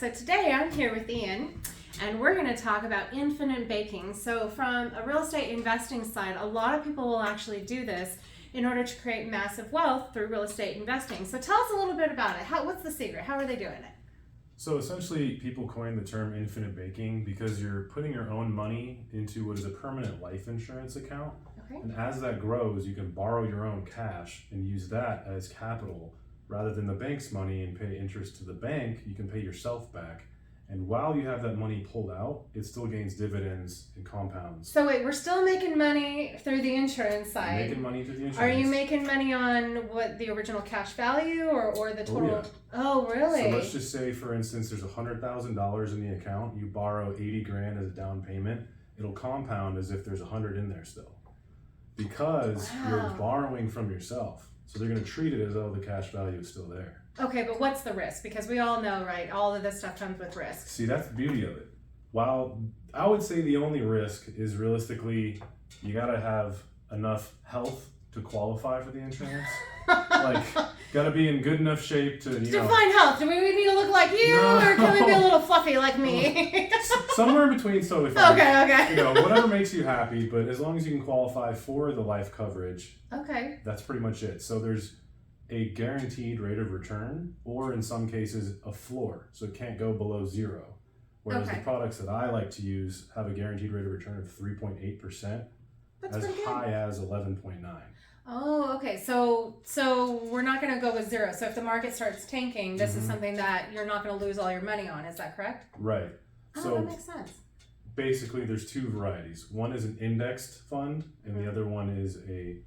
So today I'm here with Ian and we're going to talk about infinite banking. So from a real estate investing side, a lot of people will actually do this in order to create massive wealth through real estate investing. So tell us a little bit about it. What's the secret? How are they doing it? So essentially, people coined the term infinite banking because you're putting your own money into what is a permanent life insurance account. Okay. And as that grows, you can borrow your own cash and use that as capital rather than the bank's money and pay interest to the bank. You can pay yourself back. And while you have that money pulled out, it still gains dividends and compounds. So wait, we're still making money through the insurance side. You're making money through the insurance. Are you making money on what the original cash value or the total? Oh, yeah. Oh, really? So let's just say, for instance, there's $100,000 in the account. You borrow 80 grand as a down payment. It'll compound as if there's 100 in there still, because you're borrowing from yourself. So they're going to treat it as though the cash value is still there. Okay, but what's the risk? Because we all know, right, all of this stuff comes with risk. See, that's the beauty of it. While I would say the only risk is realistically, you got to have enough health to qualify for the insurance. Like, got to be in good enough shape to, Define health. Do we need to look like you, or can we be a little fluffy like me? Somewhere in between, totally fine. Okay. Whatever makes you happy, but as long as you can qualify for the life coverage, Okay. that's pretty much it. So there's a guaranteed rate of return, or in some cases, a floor. So it can't go below zero. Whereas the products that I like to use have a guaranteed rate of return of 3.8%, as high as 11.9%. Oh, okay. So we're not going to go with zero. So if the market starts tanking, this is something that you're not going to lose all your money on. Is that correct? Right. Oh, So that makes sense. basically, there's two varieties. One is an indexed fund, and the other one is a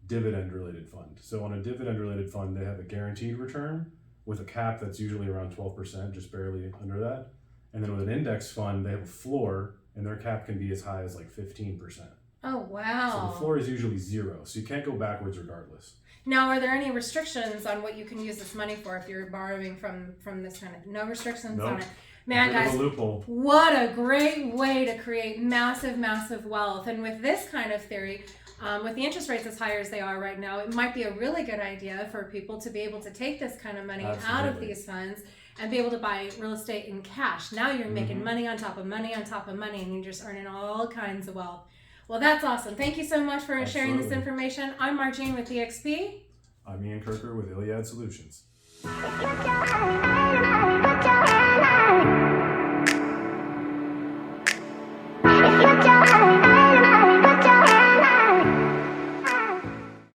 dividend-related fund. So on a dividend-related fund, they have a guaranteed return with a cap that's usually around 12%, just barely under that. And then with an index fund, they have a floor, and their cap can be as high as like 15%. Oh, wow. So the floor is usually zero, so you can't go backwards regardless. Now, are there any restrictions on what you can use this money for if you're borrowing from this kind of? No restrictions on it. Man, guys, what a great way to create massive, massive wealth. And with this kind of theory, with the interest rates as high as they are right now, it might be a really good idea for people to be able to take this kind of money out of these funds and be able to buy real estate in cash. Now you're making money on top of money on top of money, and you're just earning all kinds of wealth. Well, that's awesome. Thank you so much for sharing this information. I'm Margene with EXP. I'm Ian Kirker with Iliad Solutions.